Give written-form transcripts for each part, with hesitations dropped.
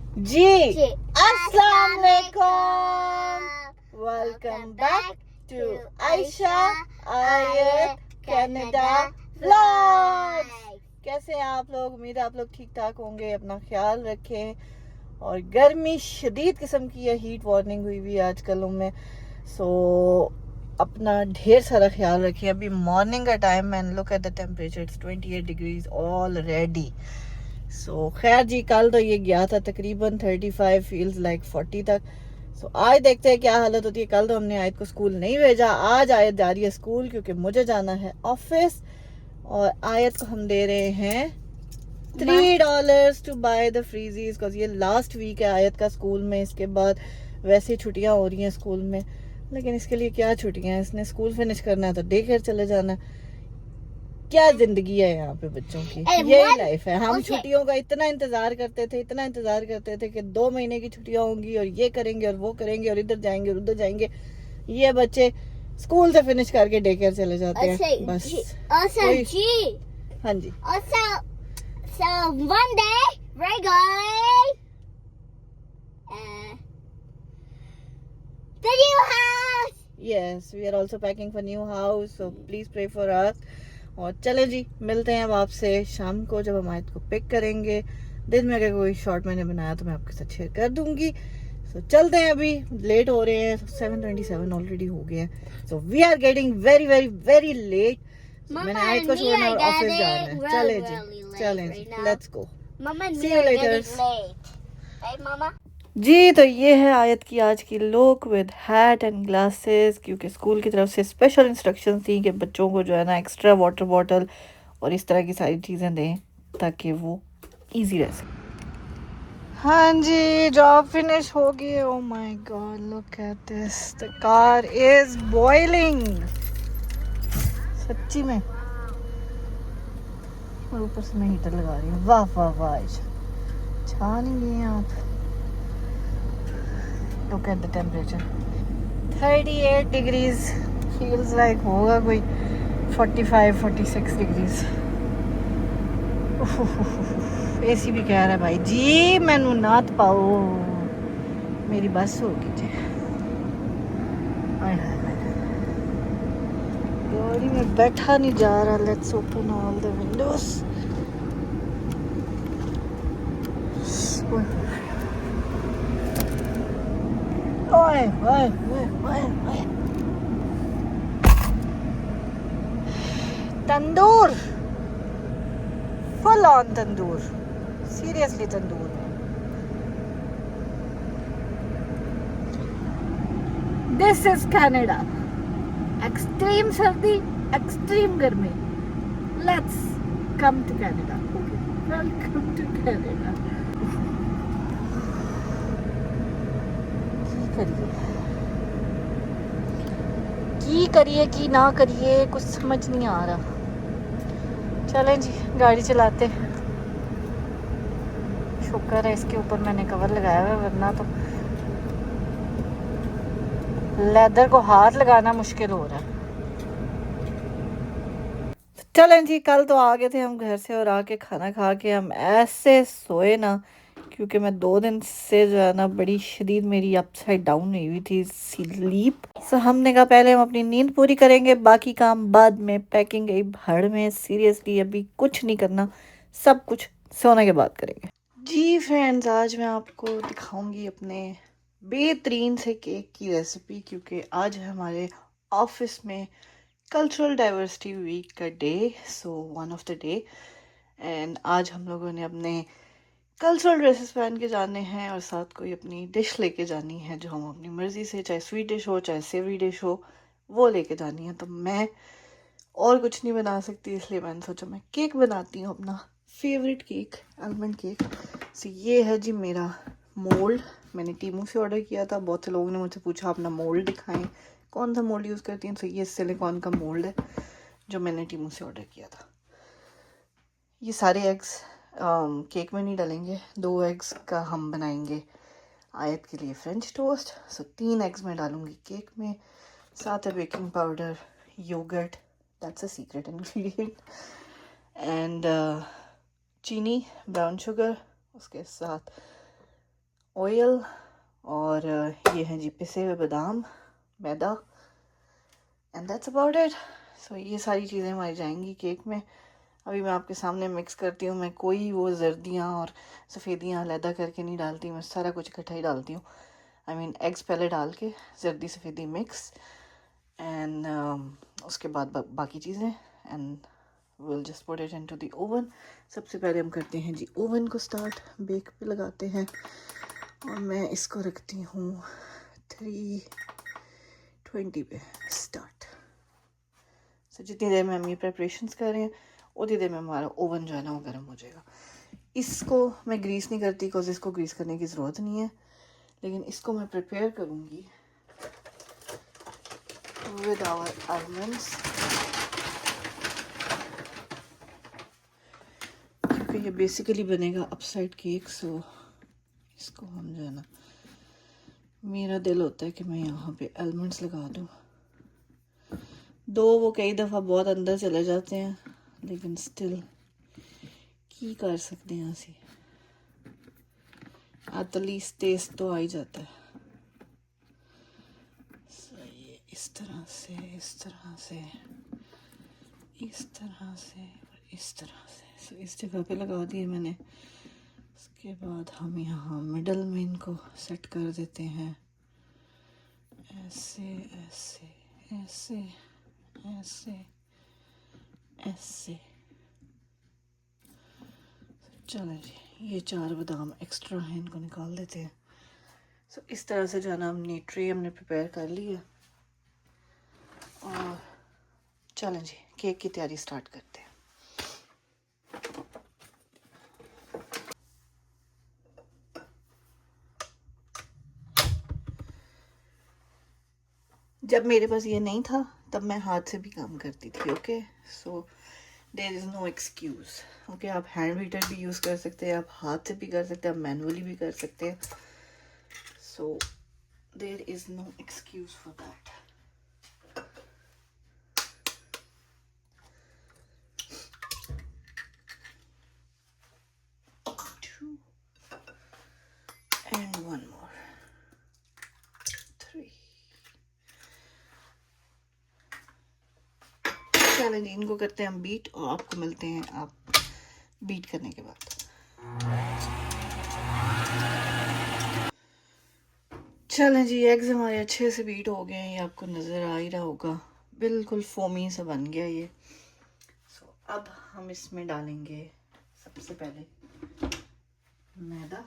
जी अस्सलाम वालेकुम, welcome back to Ayesha आयत कनाडा व्लॉग्स। कैसे हैं आप लोग? उम्मीद है आप लोग ठीक ठाक होंगे। अपना ख्याल रखें। और गर्मी शदीद किस्म की है, हीट वार्निंग हुई हुई है आजकल में। सो अपना ढेर सारा ख्याल रखिए। अभी मॉर्निंग का टाइम है, look at the temperature, it's 28 degrees already. So खैर जी, कल तो ये गया था तकरीबन 35, फील्स लाइक 40 तक। सो आज देखते हैं क्या हालत होती है। कल तो हमने आयत को स्कूल नहीं भेजा, आज आयत जा रही है स्कूल क्योंकि मुझे जाना है ऑफिस। और आयत को हम दे रहे हैं $3 टू बाय द फ्रीजीज, बिकॉज ये लास्ट वीक है आयत का स्कूल में। इसके बाद वैसे छुट्टियां हो रही हैं स्कूल में, लेकिन इसके लिए क्या छुट्टियां हैं, इसने स्कूल फिनिश करना है तो डे केयर चले जाना है। क्या जिंदगी है यहाँ पे बच्चों की, यही लाइफ है। हम छुट्टियों का इतना इंतजार करते थे कि 2 महीने की छुट्टियां होंगी और ये करेंगे और वो करेंगे और इधर जाएंगे और उधर जाएंगे। ये बच्चे स्कूल से फिनिश करके डे केयर चले जाते हैं बस। हाँ जी। So one day we're going the new house. Yes, we are also packing for new house, so please pray for us. और चले जी, मिलते हैं अब आपसे शाम को जब हम आयत को पिक करेंगे। दिन में अगर कोई शॉर्ट मैंने बनाया तो मैं आपके साथ शेयर कर दूंगी। सो चलते हैं, अभी लेट हो रहे हैं, 7:27 ऑलरेडी हो गए हैं। So we are getting very very very late. मैंने आयत को छोड़ना और ऑफिस जाना है। चले जी, let's go. See you later. Mama? जी, तो ये है आयत की आज की look with hat and glasses, क्योंकि स्कूल की तरफ से स्पेशल इंस्ट्रक्शंस थी कि बच्चों को जो है ना एक्स्ट्रा वाटर बॉटल और इस तरह की सारी चीज़ें दें ताकि वो इजी रह सके। हाँ जी, जॉब फिनिश हो गई। Oh my God, look at this, the car is boiling. सच्ची में। और ऊपर से मैं हीटर लगा रही हूँ। वाह वाह वाह, छा नहीं गई आप। Look at the temperature, 38 degrees, feels like होगा कोई 45-46 degrees। एसी भी कह रहा है भाई जी मैनू नात पाओ, मेरी बस हो गई जी। गाड़ी में बैठा नहीं जा रहा। Let's open all the windows. ओए ओए ओए ओए, tandoor, full on tandoor, seriously tandoor में। दिस इज कनाडा, एक्सट्रीम सर्दी, एक्सट्रीम गर्मी। Let's come to Canada, welcome to Canada. की करिए की ना करिए, कुछ समझ नहीं आ रहा। चलें जी, गाड़ी चलाते। शुक्र है इसके ऊपर मैंने कवर लगाया हुआ, वरना तो लेदर को हाथ लगाना मुश्किल हो रहा है। चलें जी, कल तो आ गए थे हम घर से और आके खाना खा के हम ऐसे सोए ना, क्योंकि मैं 2 दिन से जो है ना बड़ी शदीद मेरी अपसाइड डाउन हुई हुई थी स्लीप। सो हमने कहा पहले हम अपनी नींद पूरी करेंगे, बाकी काम बाद में। पैकिंग गई भाड़ में, सीरियसली अभी कुछ नहीं करना, सब कुछ सोने के बाद करेंगे। जी फ्रेंड्स, आज मैं आपको दिखाऊंगी अपने बेहतरीन से केक की रेसिपी, क्योंकि आज है हमारे ऑफिस में कल्चरल डाइवर्सिटी वीक का day, so one of the day. And आज हम लोगों ने अपने कल्चरल ड्रेसेस पहन के जाने हैं और साथ कोई अपनी डिश लेके जानी है जो हम अपनी मर्ज़ी से, चाहे स्वीट डिश हो चाहे सेवरी डिश हो, वो लेके जानी है। तो मैं और कुछ नहीं बना सकती, इसलिए मैंने सोचा मैं केक बनाती हूँ, अपना फेवरेट केक, आलमंड केक। सो ये है जी मेरा मोल्ड, मैंने टीमू से ऑर्डर किया था। बहुत से लोगों ने मुझसे पूछा अपना मोल्ड दिखाएं, कौन सा मोल्ड यूज़ करती हैं। तो ये सिलिकॉन का मोल्ड है जो मैंने टीमू से ऑर्डर किया था। ये सारे एग्स केक में नहीं डालेंगे, 2 एग्स का हम बनाएंगे आयत के लिए फ्रेंच टोस्ट। सो 3 एग्स मैं डालूंगी केक में, साथ है baking powder, yoghurt, that's a secret ingredient, and चीनी, ब्राउन शुगर, उसके साथ ऑयल और ये हैं जी पिसे हुए बादाम, मैदा, एंड दैट्स अबाउट इट। सो ये सारी चीज़ें हमारी जाएंगी केक में। अभी मैं आपके सामने मिक्स करती हूँ। मैं कोई वो जर्दियाँ और सफ़ेदियाँ अलहदा करके नहीं डालती, मैं सारा कुछ इकट्ठा ही डालती हूँ। आई मीन एग्स पहले डाल के जर्दी सफ़ेदी मिक्स एंड उसके बाद बाकी चीज़ें and will just put it into the oven. सबसे पहले हम करते हैं जी ओवन को स्टार्ट, बेक पे लगाते हैं और मैं इसको रखती हूँ 320 पे स्टार्ट। सो जितनी देर में हम ये प्रेपरेशंस कर रहे हैं उतनी देर में हमारा ओवन जो है ना वो गर्म हो जाएगा। इसको मैं ग्रीस नहीं करती बिकॉज इसको ग्रीस करने की ज़रूरत नहीं है, लेकिन इसको मैं प्रिपेयर करूँगी विद आवर आलमंड्स, क्योंकि ये बेसिकली बनेगा अपसाइड केक। सो इसको हम जो है ना, मेरा दिल होता है कि मैं यहाँ पे आलमंड्स लगा दूँ। दो वो कई दफ़ा बहुत अंदर चले जाते हैं, लेकिन स्टिल की कर सकते हैं असी, एट लीस्ट टेस्ट तो आ ही जाता है। सो ये इस तरह से, इस तरह से, इस तरह से और इस तरह से। सो इस जगह पे लगा दिए मैंने। उसके बाद हम यहाँ मिडल में इनको सेट कर देते हैं, ऐसे ऐसे ऐसे ऐसे ऐसे। चलो जी, ये 4 बादाम एक्स्ट्रा हैं, इनको निकाल देते हैं। सो इस तरह से जो है ना हमने ट्रे हमने प्रिपेयर कर ली है और चलें जी केक की तैयारी स्टार्ट करते हैं। जब मेरे पास ये नहीं था तब मैं हाथ से भी काम करती थी। Okay, so there is no excuse. Okay, आप हैंड बीटर भी यूज़ कर सकते हैं, आप हाथ से भी कर सकते हैं, आप मैनुअली भी कर सकते हैं। So there is no excuse for that. And one more, 3। चलें जी, इनको करते हैं हम बीट और आपको मिलते हैं आप बीट करने के बाद। चलें जी, एग्स हमारे अच्छे से बीट हो गए हैं, ये आपको नज़र आ ही रहा होगा, बिल्कुल फोमी सा बन गया ये। सो अब हम इसमें डालेंगे सबसे पहले मैदा,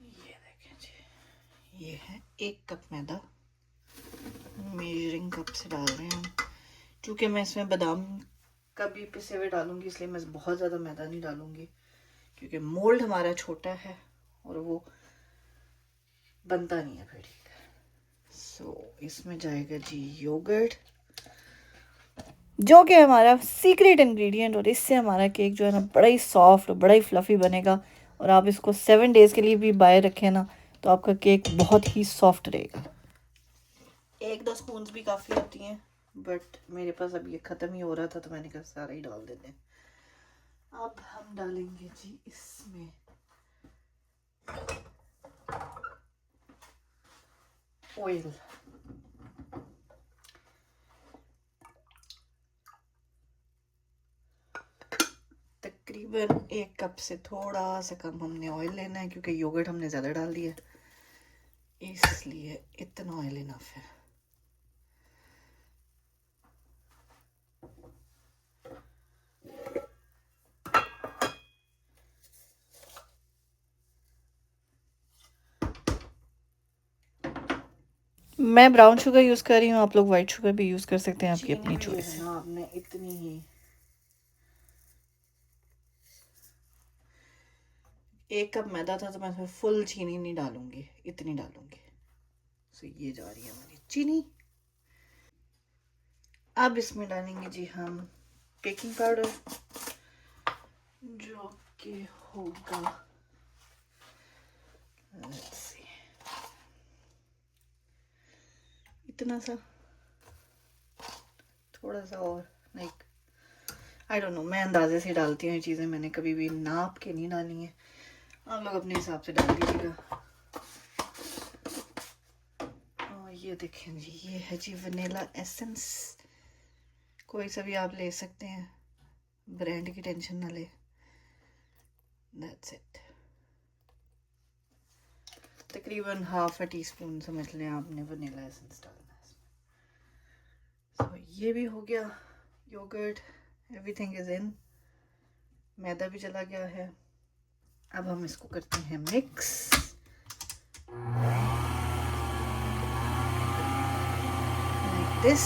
ये देखें जी, ये है 1 कप मैदा, मेजरिंग कप से डाल रहे हैं हम। क्योंकि मैं इसमें बादाम का भी पिसे हुए डालूंगी इसलिए मैं बहुत ज़्यादा मैदा नहीं डालूंगी, क्योंकि मोल्ड हमारा छोटा है और वो बनता नहीं है फिर ठीक। सो इसमें जाएगा जी योगर्ट, जो कि हमारा सीक्रेट इंग्रेडिएंट, और इससे हमारा केक जो है ना बड़ा ही सॉफ्ट, बड़ा ही फ्लफ़ी बनेगा। और आप इसको 7 डेज़ के लिए भी बाय रखें ना तो आपका केक बहुत ही सॉफ्ट रहेगा। 1-2 स्पून भी काफ़ी होती हैं, बट मेरे पास अब ये ख़त्म ही हो रहा था तो मैंने कहा सारा ही डाल देते हैं। अब हम डालेंगे जी इसमें ऑयल, तकरीबन 1 कप से थोड़ा सा कम हमने ऑयल लेना है, क्योंकि योगर्ट हमने ज़्यादा डाल दिया इसलिए इतना ऑयल इनफ है। मैं ब्राउन शुगर यूज़ कर रही हूँ, आप लोग वाइट शुगर भी यूज़ कर सकते हैं, आपकी अपनी चॉइस है। आपने इतनी ही 1 कप मैदा था तो मैं इसमें फुल चीनी नहीं डालूंगी, इतनी डालूंगी। सो ये जा रही है हमारी चीनी। अब इसमें डालेंगे जी हम बेकिंग पाउडर, जो कि होगा, let's see, इतना सा, थोड़ा सा और, लाइक आई डोंट नो, मैं अंदाजे से डालती हूँ ये चीज़ें, मैंने कभी भी नाप के नहीं डाली हैं, आप लोग अपने हिसाब से डाल दीजिएगा। और ये देखें जी, ये है जी वनीला एसेंस, कोई सा भी आप ले सकते हैं, ब्रांड की टेंशन ना ले। दैट्स इट, तकरीबन हाफ टी स्पून समझ लें आपने वनीला एसेंस डालना है इसमें। तो ये भी हो गया, योगर्ट एवरीथिंग इज इन, मैदा भी चला गया है। अब हम इसको करते हैं mix. Like this.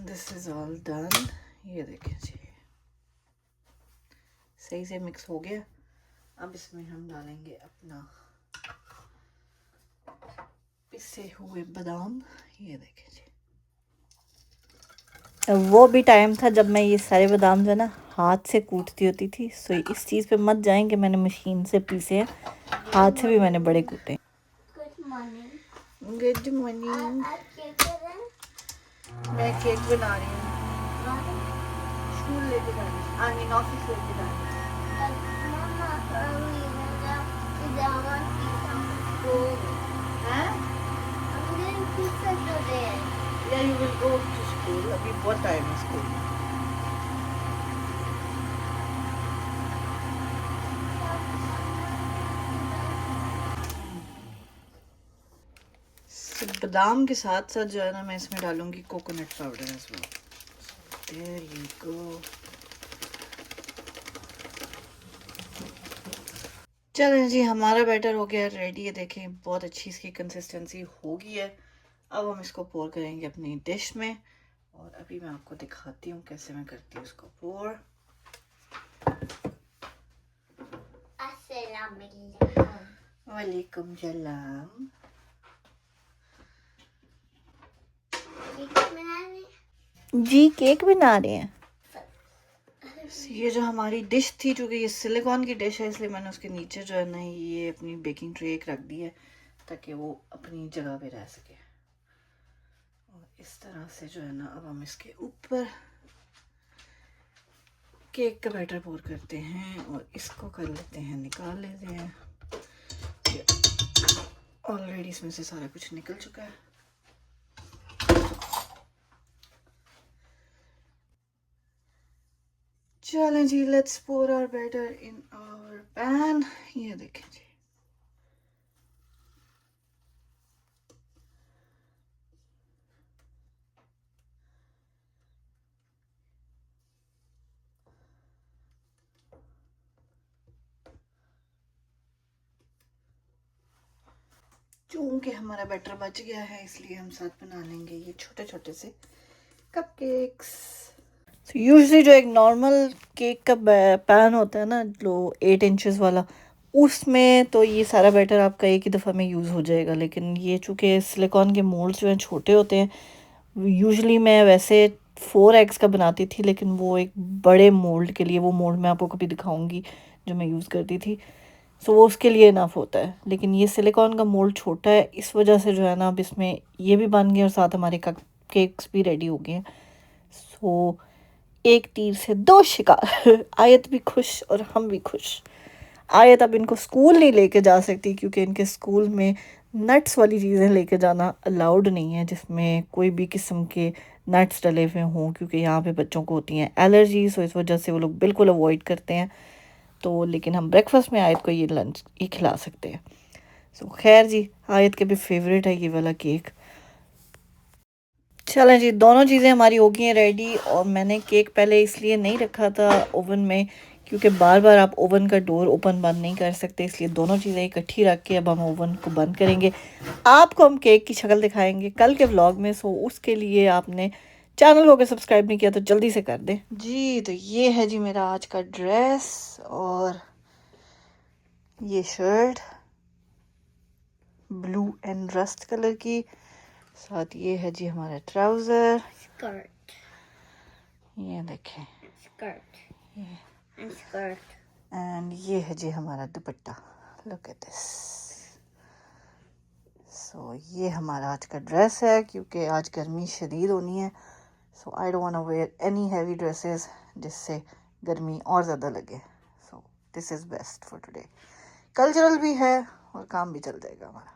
This is all done. ये देखिए जी, सही से मिक्स हो गया। अब इसमें हम डालेंगे अपना पिसे हुए बादाम। ये देखें जी, वो भी टाइम था जब मैं ये सारे बादाम जो है ना हाथ से कूटती होती थी। सो इस चीज़ पे मत जाएं कि मैंने मशीन से पीसे हैं, हाथ से भी मैंने बड़े कूटे। Good morning. Good morning. आप क्या कर रहे हैं? मैं केक बना रही हूँ, स्कूल लेके जा रही हूँ, आई मीन ऑफिस लेके जा रही हूँ। Mama, early today I want pizza for school. हैं? I'm getting pizza today. या you will go to school, अभी बहुत टाइम है स्कूल में। So, बादाम के साथ साथ जो है ना मैं इसमें डालूंगी coconut powder as well. There you go. चलें जी, हमारा बैटर हो गया रेडी है, देखें बहुत अच्छी इसकी कंसिस्टेंसी हो गई है। अब हम इसको पोर करेंगे अपनी डिश में, और अभी मैं आपको दिखाती हूँ कैसे मैं करती हूँ इसको पोर। Assalamualaikum. वालेकुम सलाम। जी केक बना रहे हैं। ये जो हमारी डिश थी, चूँकि ये सिलिकॉन की डिश है, इसलिए मैंने उसके नीचे जो है ना ये अपनी बेकिंग ट्रे एक रख दी है ताकि वो अपनी जगह पे रह सके। और इस तरह से जो है ना अब हम इसके ऊपर केक का बैटर पोर करते हैं और इसको कर लेते हैं, निकाल लेते हैं। ऑलरेडी इसमें से सारा कुछ निकल चुका है। चलें जी, let's pour our batter in our pan. ये देखें जी, चूंकि हमारा बैटर बच गया है इसलिए हम साथ बना लेंगे ये छोटे छोटे से कपकेक्स। यूजुअली जो एक नॉर्मल केक का पैन होता है ना, जो 8 इंचेस वाला, उसमें तो ये सारा बैटर आपका एक ही दफ़ा में यूज़ हो जाएगा। लेकिन ये चूँकि सिलिकॉन के मोल्ड्स जो हैं छोटे होते हैं, यूजुअली मैं वैसे 4 एग्स का बनाती थी, लेकिन वो एक बड़े मोल्ड के लिए, वो मोल्ड मैं आपको कभी दिखाऊंगी जो मैं यूज़ करती थी, सो वो उसके लिए इनफ होता है। लेकिन ये सिलिकॉन का मोल्ड छोटा है, इस वजह से जो है ना अब इसमें ये भी बन गया और साथ हमारे कप केक्स भी रेडी हो गए हैं। सो एक तीर से दो शिकार। आयत भी खुश और हम भी खुश। आयत अब इनको स्कूल नहीं लेके जा सकती क्योंकि इनके स्कूल में नट्स वाली चीज़ें लेके जाना अलाउड नहीं है, जिसमें कोई भी किस्म के नट्स डले हुए हों, क्योंकि यहाँ पे बच्चों को होती हैं एलर्जीज, तो इस वजह से वो लोग बिल्कुल अवॉइड करते हैं। तो लेकिन हम ब्रेकफास्ट में आयत को ये लंच ये खिला सकते हैं। सो खैर जी, आयत के भी फेवरेट है ये वाला केक। चलें जी, दोनों चीज़ें हमारी हो गई हैं रेडी। और मैंने केक पहले इसलिए नहीं रखा था ओवन में क्योंकि बार बार आप ओवन का डोर ओपन बंद नहीं कर सकते, इसलिए दोनों चीज़ें इकट्ठी रख के अब हम ओवन को बंद करेंगे। आपको हम केक की शक्ल दिखाएंगे कल के व्लॉग में। सो उसके लिए आपने चैनल को अगर सब्सक्राइब नहीं किया तो जल्दी से कर दें जी। तो ये है जी मेरा आज का ड्रेस, और ये shirt blue and rust colour की, साथ ये है जी हमारा ट्राउज़र। Skirt. ये देखें, Skirt. ये And skirt. एंड ये है जी हमारा दुपट्टा, लुक एट दिस। सो ये हमारा आज का ड्रेस है, क्योंकि आज गर्मी शदीद होनी है। So I don't want to wear any heavy dresses जिससे गर्मी और ज़्यादा लगे। So this is best for today. Cultural भी है और काम भी चल जाएगा हमारा।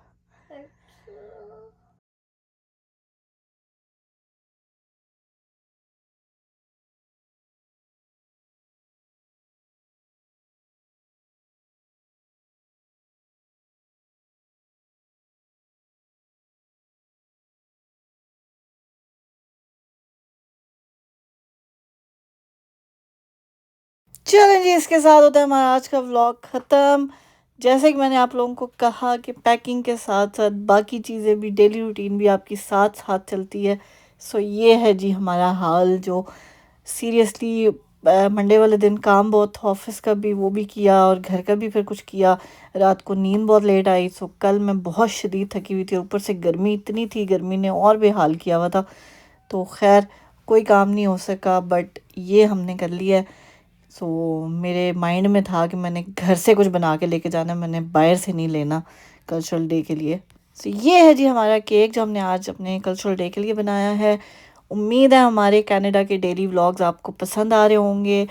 चलें जी, इसके साथ होता है हमारा आज का व्लॉग ख़त्म। जैसे कि मैंने आप लोगों को कहा कि पैकिंग के साथ साथ बाकी चीज़ें भी, डेली रूटीन भी आपकी साथ साथ चलती है। सो ये है जी हमारा हाल, जो सीरियसली मंडे वाले दिन काम बहुत था, ऑफिस का भी वो भी किया और घर का भी फिर कुछ किया। रात को नींद बहुत लेट आई। सो कल मैं बहुत शदीद थकी हुई थी, ऊपर से गर्मी इतनी थी, गर्मी ने और बेहाल किया हुआ था। तो खैर कोई काम नहीं हो सका, बट ये हमने कर लिया है। सो मेरे माइंड में था कि मैंने घर से कुछ बना के लेके जाना, मैंने बाहर से नहीं लेना कल्चरल डे के लिए। सो ये है जी हमारा केक जो हमने आज अपने कल्चरल डे के लिए बनाया है। उम्मीद है हमारे कनाडा के डेली व्लॉग्स आपको पसंद आ रहे होंगे।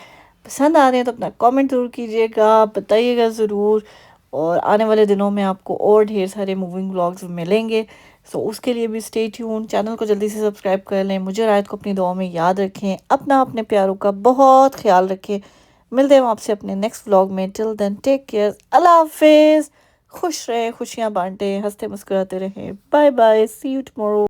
पसंद आ रहे हैं तो अपना कमेंट ज़रूर कीजिएगा, बताइएगा ज़रूर। और आने वाले दिनों में आपको और ढेर सारे मूविंग व्लॉग्स मिलेंगे। सो उसके लिए भी स्टे ट्यून, चैनल को जल्दी से सब्सक्राइब कर लें। मुझे और आयत को अपनी दुआ में याद रखें। अपना अपने प्यारों का बहुत ख्याल रखें। मिलते हैं आपसे अपने नेक्स्ट व्लॉग में। टिल देन टेक केयर, अल्लाह हाफिज़। खुश रहें, खुशियाँ बांटें, हंसते मुस्कुराते रहें। Bye bye, see you tomorrow.